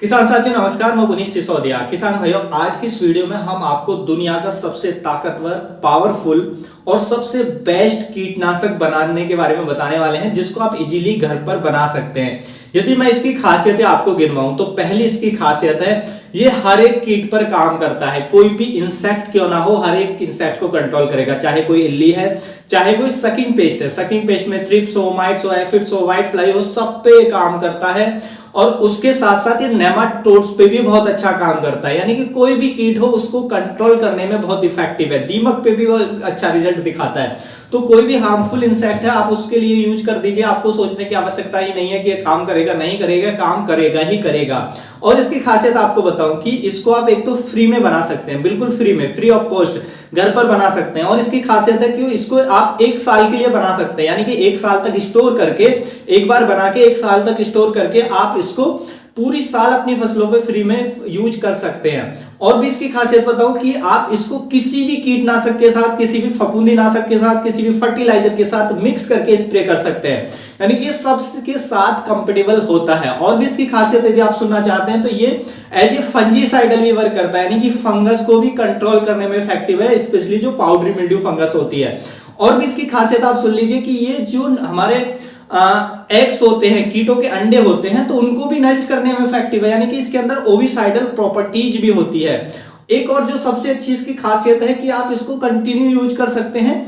किसान साथियों नमस्कार, मैं पुनीत सिसोदिया। किसान भाइयों, आज की इस वीडियो में हम आपको दुनिया का सबसे ताकतवर, पावरफुल और सबसे बेस्ट कीटनाशक बनाने के बारे में बताने वाले हैं, जिसको आप इजीली घर पर बना सकते हैं। यदि मैं इसकी खासियतें आपको गिनवाऊं तो पहली इसकी खासियत है, ये हर एक कीट पर काम करता है। कोई भी इंसेक्ट क्यों ना हो, हर एक इंसेक्ट को कंट्रोल करेगा। चाहे कोई इल्ली है, चाहे कोई सकिंग पेस्ट है, सकिंग पेस्ट में थ्रिप्स हो, माइट्स हो, एफिड्स हो, व्हाइट फ्लाई हो, सब पे काम करता है। और उसके साथ साथ ये नेमाटोड्स पे भी बहुत अच्छा काम करता है, यानी कि कोई भी कीट हो उसको कंट्रोल करने में बहुत इफेक्टिव है। दीमक पे भी वो अच्छा रिजल्ट दिखाता है। तो कोई भी हार्मफुल इंसेक्ट है, आप उसके लिए यूज कर दीजिए। आपको सोचने की आवश्यकता ही नहीं है कि ये काम करेगा नहीं करेगा, काम करेगा ही करेगा। और इसकी खासियत आपको बताऊं कि इसको आप एक तो फ्री में बना सकते हैं, बिल्कुल फ्री में, फ्री ऑफ कॉस्ट घर पर बना सकते हैं। और इसकी खासियत है कि इसको आप 1 साल के लिए बना सकते हैं, यानी कि 1 साल तक स्टोर करके, एक बार बना के 1 साल तक स्टोर करके आप इसको पूरी साल अपनी फसलों पे फ्री में यूज कर सकते हैं। और भी इसकी खासियत बताऊं कि आप इसको किसी भी कीटनाशक के साथ, किसी भी फफूंदीनाशक के साथ, किसी भी फर्टिलाइजर के साथ मिक्स करके स्प्रे कर सकते हैं, यानी कि सब के साथ कंपेटेबल होता है। और भी इसकी खासियत यदि आप सुनना चाहते हैं तो ये एज ए फंजीसाइडल भी वर्क करता है, यानी कि फंगस को भी कंट्रोल करने में इफेक्टिव है, स्पेशली जो पाउडरी मिल्ड्यू फंगस होती है। और भी इसकी खासियत आप सुन लीजिए कि ये जो हमारे एग्स होते हैं, कीटों के अंडे होते हैं, तो उनको भी नष्ट करने में इफेक्टिव है, यानी कि इसके अंदर ओविसाइडल प्रॉपर्टीज भी होती है। एक और जो सबसे अच्छी इसकी खासियत है कि आप इसको कंटिन्यू यूज कर सकते हैं।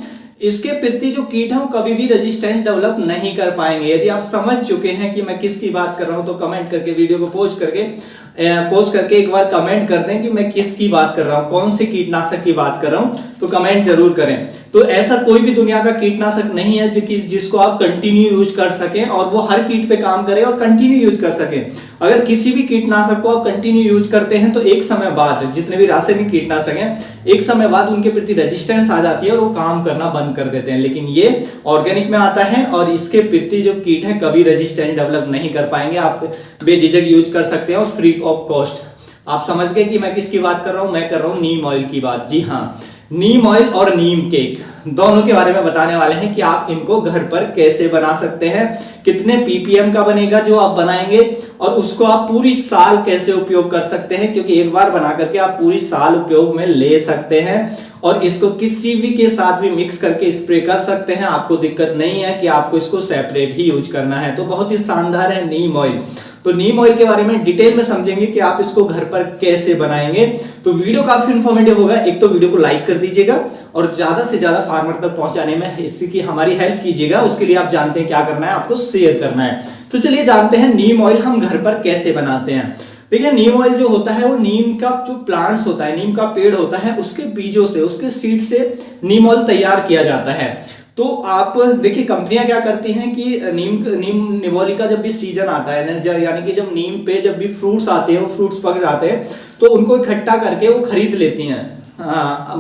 इसके प्रति जो कीट है वो कभी भी रेजिस्टेंस डेवलप नहीं कर पाएंगे। यदि आप समझ चुके हैं कि मैं किसकी बात कर रहा हूं तो कमेंट करके, वीडियो को पोस्ट करके एक बार कमेंट कर दें कि मैं किसकी बात कर रहा हूं, कौन से कीटनाशक की बात कर रहा हूं, तो कमेंट जरूर करें। तो ऐसा कोई भी दुनिया का कीटनाशक नहीं है जिसको आप कंटिन्यू यूज कर सकें और वो हर कीट पे काम करे और कंटिन्यू यूज कर सकें। अगर किसी भी कीटनाशक को आप कंटिन्यू यूज करते हैं तो एक समय बाद, जितने भी रासायनिक कीटनाशक हैं, एक समय बाद उनके प्रति रेजिस्टेंस आ जाती है और वो काम करना बंद कर देते हैं। लेकिन ये ऑर्गेनिक में आता है और इसके प्रति जो कीट है कभी रेजिस्टेंस डेवलप नहीं कर पाएंगे। आप बेझिझक यूज कर सकते हैं और फ्री ऑफ कॉस्ट। आप समझ गए कि मैं किसकी बात कर रहा हूं? मैं कर रहा हूं नीम ऑयल की बात। जी हाँ, नीम ऑयल और नीम केक दोनों के बारे में बताने वाले हैं कि आप इनको घर पर कैसे बना सकते हैं, कितने ppm का बनेगा जो आप बनाएंगे, और उसको आप पूरी साल कैसे उपयोग कर सकते हैं, क्योंकि एक बार बना करके आप पूरी साल उपयोग में ले सकते हैं। और इसको किसी भी के साथ भी मिक्स करके स्प्रे कर सकते हैं, आपको दिक्कत नहीं है कि आपको इसको सेपरेट ही यूज करना है। तो बहुत ही शानदार है नीम ऑयल। तो नीम ऑयल के बारे में डिटेल में समझेंगे कि आप इसको घर पर कैसे बनाएंगे। तो वीडियो काफी इंफॉर्मेटिव होगा। एक तो वीडियो को लाइक कर दीजिएगा और ज्यादा से ज्यादा फार्मर तक पहुंचाने में इसकी हमारी हेल्प कीजिएगा। उसके लिए आप जानते हैं क्या करना है, आपको शेयर करना है। तो चलिए जानते हैं नीम ऑयल हम घर पर कैसे बनाते हैं। देखिए, नीम ऑयल जो होता है वो नीम का जो प्लांट्स होता है, नीम का पेड़ होता है, उसके बीजों से, उसके सीड से नीम ऑयल तैयार किया जाता है। तो आप देखिए, कंपनियां क्या करती हैं कि नीम निवोली का जब भी सीजन आता है, यानी कि जब नीम पे जब भी फ्रूट्स आते हैं, वो फ्रूट्स पक जाते हैं, तो उनको इकट्ठा करके वो खरीद लेती हैं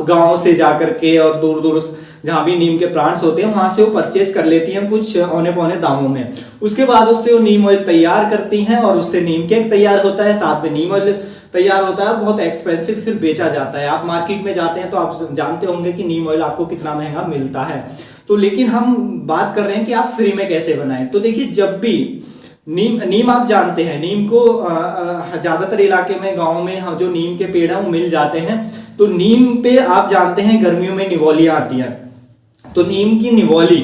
गांव से जाकर के, और दूर दूर जहां भी नीम के प्लांट्स होते हैं वहां से वो परचेज कर लेती हैं कुछ औने पौने दामों में। उसके बाद उससे वो नीम ऑयल तैयार करती हैं और उससे नीम केक तैयार होता है, साथ में नीम ऑयल तैयार होता है और बहुत एक्सपेंसिव फिर बेचा जाता है। आप मार्केट में जाते हैं तो आप जानते होंगे कि नीम ऑयल आपको कितना महंगा मिलता है। तो लेकिन हम बात कर रहे हैं कि आप फ्री में कैसे बनाएं। तो देखिए, जब भी नीम आप जानते हैं, नीम को ज्यादातर इलाके में, गांव में जो नीम के पेड़ हैं वो मिल जाते हैं। तो नीम पे आप जानते हैं गर्मियों में निवोलियां आती हैं। तो नीम की निवोली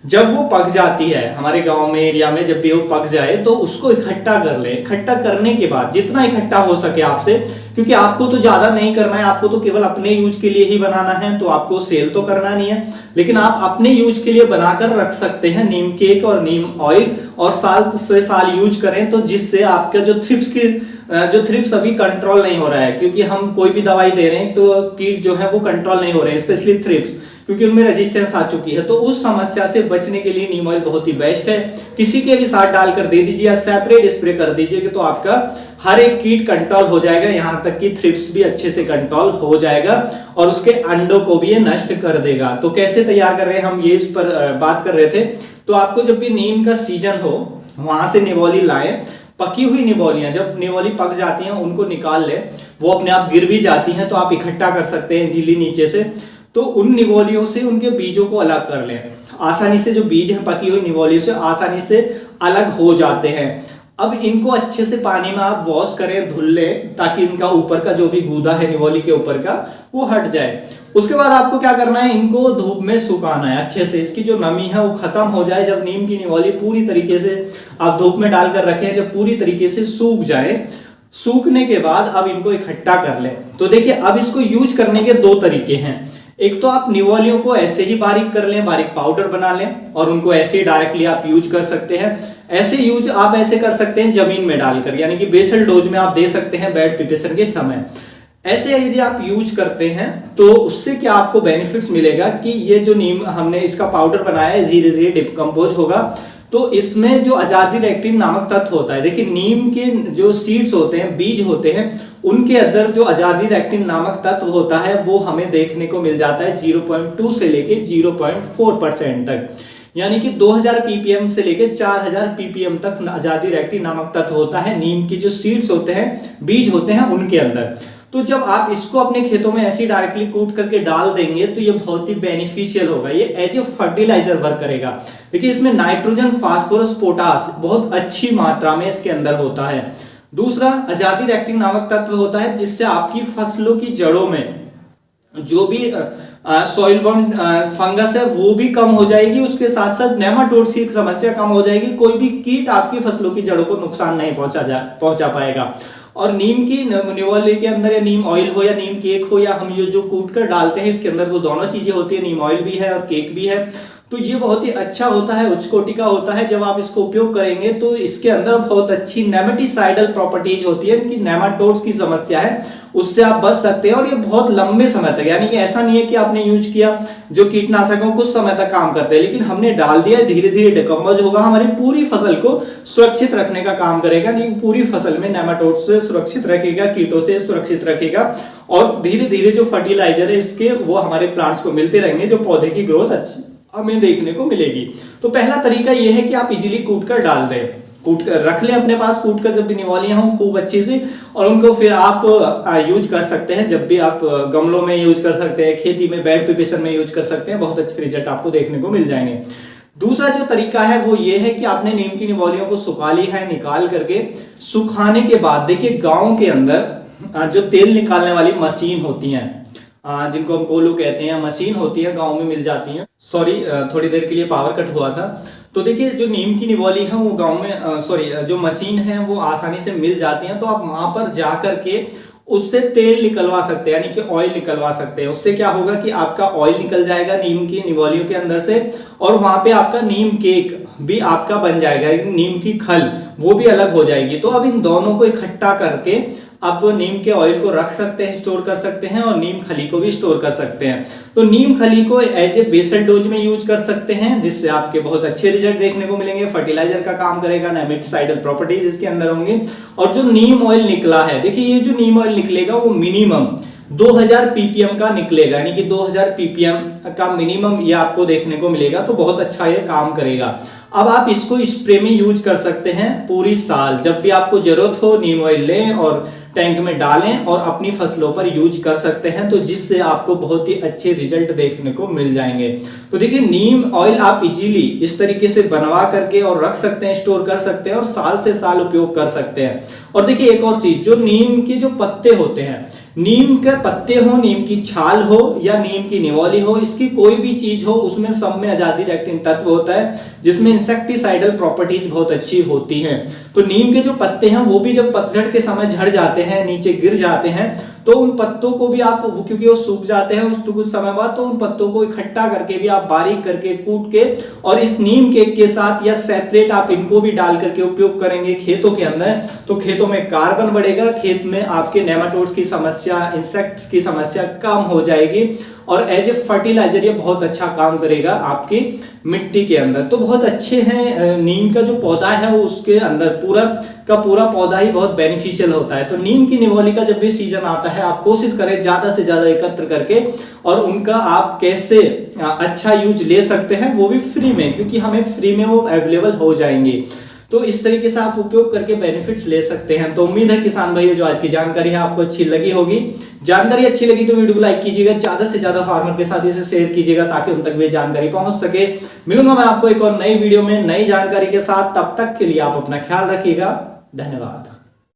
जब वो पक जाती है हमारे गांव में, एरिया में, जब भी वो पक जाए तो उसको इकट्ठा कर ले। इकट्ठा करने के बाद जितना इकट्ठा हो सके आपसे, क्योंकि आपको तो ज्यादा नहीं करना है, आपको तो केवल अपने यूज के लिए ही बनाना है, तो आपको सेल तो करना नहीं है, लेकिन आप अपने यूज के लिए बनाकर रख सकते हैं नीम केक और नीम ऑयल, और साल से साल यूज करें। तो जिससे आपका जो थ्रिप्स अभी कंट्रोल नहीं हो रहा है, क्योंकि हम कोई भी दवाई दे रहे हैं तो कीट जो है वो कंट्रोल नहीं हो रहे हैं, स्पेशली थ्रिप्स, क्योंकि उनमें रेजिस्टेंस आ चुकी है। तो उस समस्या से बचने के लिए नीम ऑयल बहुत ही बेस्ट है। किसी के भी साथ डालकर दे दीजिए या सेपरेट स्प्रे कर दीजिए, तो आपका हर एक कीट कंट्रोल हो जाएगा, यहां तक कि थ्रिप्स भी अच्छे से कंट्रोल हो जाएगा और उसके अंडों को भी ये नष्ट कर देगा। तो कैसे तैयार कर रहे हैं हम, ये इस पर बात कर रहे थे। तो आपको जब भी नीम का सीजन हो वहां से निवोली लाए। पकी हुई निवोलियां, जब निवोली पक जाती हैं उनको निकाल ले, वो अपने आप गिर भी जाती हैं, तो आप इकट्ठा कर सकते हैं झीली नीचे से। तो उन निवोलियों से उनके बीजों को अलग कर लें। आसानी से जो बीज हैं पकी हुई निवोलियों से आसानी से अलग हो जाते हैं। अब इनको अच्छे से पानी में आप वॉश करें, धुल लें, ताकि इनका ऊपर का जो भी गूदा है निवोली के ऊपर का वो हट जाए। उसके बाद आपको क्या करना है, इनको धूप में सुखाना है अच्छे से, इसकी जो नमी है वो खत्म हो जाए। जब नीम की निवोली पूरी तरीके से आप धूप में डालकर रखें, जब पूरी तरीके से सूख जाए, सूखने के बाद अब इनको इकट्ठा कर लें। तो देखिए अब इसको यूज करने के दो तरीके हैं। एक तो आप निवोलियों को ऐसे ही बारीक कर लें, बारीक पाउडर बना लें और उनको ऐसे ही डायरेक्टली आप यूज कर सकते हैं। ऐसे यूज आप ऐसे कर सकते हैं जमीन में डालकर, यानी कि बेसल डोज में आप दे सकते हैं बेड प्रिपरेशन के समय। ऐसे यदि आप यूज करते हैं तो उससे क्या आपको बेनिफिट्स मिलेगा कि ये जो नीम हमने इसका पाउडर बनाया है धीरे धीरे डिकम्पोज होगा। तो इसमें जो अजादिरेक्टिन नामक तत्व होता है, देखिए नीम के जो सीड्स होते हैं, बीज होते हैं, उनके अंदर जो अजादिरेक्टिन नामक तत्व होता है वो हमें देखने को मिल जाता है 0.2 से लेके 0.4% तक, यानी कि 2000 ppm से लेके 4000 ppm तक अजादिरेक्टिन नामक तत्व होता है नीम की जो सीड्स होते हैं, बीज होते हैं उनके अंदर। तो जब आप इसको अपने खेतों में ऐसे डायरेक्टली कूट करके डाल देंगे तो ये बहुत ही बेनिफिशियल होगा, ये एज ए फर्टिलाइजर वर्क करेगा। देखिए इसमें नाइट्रोजन, फास्फोरस, पोटास बहुत अच्छी मात्रा में इसके अंदर होता है। दूसरा अजादिरेक्टिन नामक तत्व होता है जिससे आपकी फसलों की जड़ों में जो भी सॉइल बाउंड फंगस है वो भी कम हो जाएगी, उसके साथ साथ नेमाटोड्स की समस्या कम हो जाएगी, कोई भी कीट आपकी फसलों की जड़ों को नुकसान नहीं पहुंचा पाएगा। और नीम की निवोली के अंदर या नीम ऑयल हो या नीम केक हो या हम ये जो कूट कर डालते हैं इसके अंदर, तो दोनों चीजें होती है, नीम ऑयल भी है और केक भी है। तो ये बहुत ही अच्छा होता है, उच्च कोटि का होता है। जब आप इसको उपयोग करेंगे तो इसके अंदर बहुत अच्छी नेमेटिसाइडल प्रॉपर्टीज होती है, इनकी नेमाटोड्स की समस्या है उससे आप बच सकते हैं। और ये बहुत लंबे समय तक, यानी कि ऐसा नहीं है कि आपने यूज किया जो कीटनाशकों कुछ समय तक काम करते हैं, लेकिन हमने डाल दिया, धीरे धीरे डिकम्पोज होगा, हमारी पूरी फसल को सुरक्षित रखने का काम करेगा, नहीं पूरी फसल में नेमाटोड से सुरक्षित रखेगा, कीटों से सुरक्षित रखेगा। और धीरे धीरे जो फर्टिलाइजर है इसके वो हमारे प्लांट्स को मिलते रहेंगे, जो पौधे की ग्रोथ अच्छी हमें देखने को मिलेगी। तो पहला तरीका ये है कि आप इजीली कूट कर डाल दें, कूट कर रख लें अपने पास, कूट कर जब भी निवोलियां हों खूब अच्छे से, और उनको फिर आप यूज कर सकते हैं। जब भी आप गमलों में यूज कर सकते हैं, खेती में बेड प्रिपरेशन में यूज कर सकते हैं, बहुत अच्छे रिजल्ट आपको देखने को मिल जाएंगे। दूसरा जो तरीका है वो ये है कि आपने नीम की निवोलियों को सुखा लिया है, निकाल करके सुखाने के बाद देखिए गाँव के अंदर जो तेल निकालने वाली मशीन होती है, जिनको हम कोलो कहते हैं, मशीन होती है, गांव में मिल जाती है। सॉरी थोड़ी देर के लिए पावर कट हुआ था। तो देखिए जो नीम की निवोली है वो गांव में जो मशीन है वो आसानी से मिल जाती है, तो आप वहां पर जा करके उससे तेल निकलवा सकते हैं, यानी कि ऑयल निकलवा सकते हैं। उससे क्या होगा कि आपका ऑयल निकल जाएगा नीम की निवोलियों के अंदर से, और वहां पे आपका नीम केक भी आपका बन जाएगा, नीम की खल वो भी अलग हो जाएगी। तो अब इन दोनों को इकट्ठा करके आप नीम के ऑयल को रख सकते हैं, स्टोर कर सकते हैं, और नीम खली को भी स्टोर कर सकते हैं। तो नीम खली को एज ए बेसल डोज में यूज कर सकते हैं, जिससे आपके बहुत अच्छे रिजल्ट देखने को मिलेंगे, फर्टिलाइजर का काम करेगा, नेमेटिसाइडल प्रॉपर्टीज इसके अंदर होंगी। और जो नीम ऑयल निकला है, देखिए ये जो नीम ऑयल निकलेगा वो मिनिमम 2000 ppm का निकलेगा, यानी कि 2000 ppm का मिनिमम ये आपको देखने को मिलेगा। तो बहुत अच्छा ये काम करेगा। अब आप इसको स्प्रे में यूज कर सकते हैं पूरी साल, जब भी आपको जरूरत हो नीम ऑयल लें और टैंक में डालें और अपनी फसलों पर यूज कर सकते हैं, तो जिससे आपको बहुत ही अच्छे रिजल्ट देखने को मिल जाएंगे। तो देखिए नीम ऑयल आप इजीली इस तरीके से बनवा करके और रख सकते हैं, स्टोर कर सकते हैं, और साल से साल उपयोग कर सकते हैं। और देखिए एक और चीज, जो नीम के जो पत्ते होते हैं, नीम के पत्ते हो, नीम की छाल हो या नीम की निवोली हो, इसकी कोई भी चीज हो, उसमें सब में अजादिरेक्टिन तत्व होता है, जिसमें इंसेक्टिसाइडल प्रॉपर्टीज बहुत अच्छी होती हैं। तो नीम के जो पत्ते हैं वो भी जब पतझड़ के समय झड़ जाते हैं, नीचे गिर जाते हैं, तो उन पत्तों को भी आप, क्योंकि वो सूख जाते हैं उस कुछ समय बाद, तो उन पत्तों को इकट्ठा करके भी आप बारीक करके कूट के और इस नीम केक के साथ या सेपरेट आप इनको भी डाल करके उपयोग करेंगे खेतों के अंदर, तो खेतों में कार्बन बढ़ेगा, खेत में आपके नेमाटोड्स की समस्या, इंसेक्ट्स की समस्या कम हो जाएगी, और एज ए फर्टिलाइजर ये बहुत अच्छा काम करेगा आपकी मिट्टी के अंदर। तो बहुत अच्छे हैं, नीम का जो पौधा है वो उसके अंदर पूरा का पूरा पौधा ही बहुत बेनिफिशियल होता है। तो नीम की निवोली का जब भी सीजन आता है आप कोशिश करें ज्यादा से ज्यादा एकत्र करके, और उनका आप कैसे अच्छा यूज ले सकते हैं, वो भी फ्री में, क्योंकि हमें फ्री में वो अवेलेबल हो जाएंगे। तो इस तरीके से आप उपयोग करके बेनिफिट्स ले सकते हैं। तो उम्मीद है किसान भाइयों जो आज की जानकारी है आपको अच्छी लगी होगी। जानकारी अच्छी लगी तो वीडियो को लाइक कीजिएगा, ज्यादा से ज्यादा फार्मर के साथ इसे शेयर कीजिएगा ताकि उन तक वे जानकारी पहुंच सके। मिलूंगा मैं आपको एक और नई वीडियो में नई जानकारी के साथ, तब तक के लिए आप अपना ख्याल रखिएगा। धन्यवाद।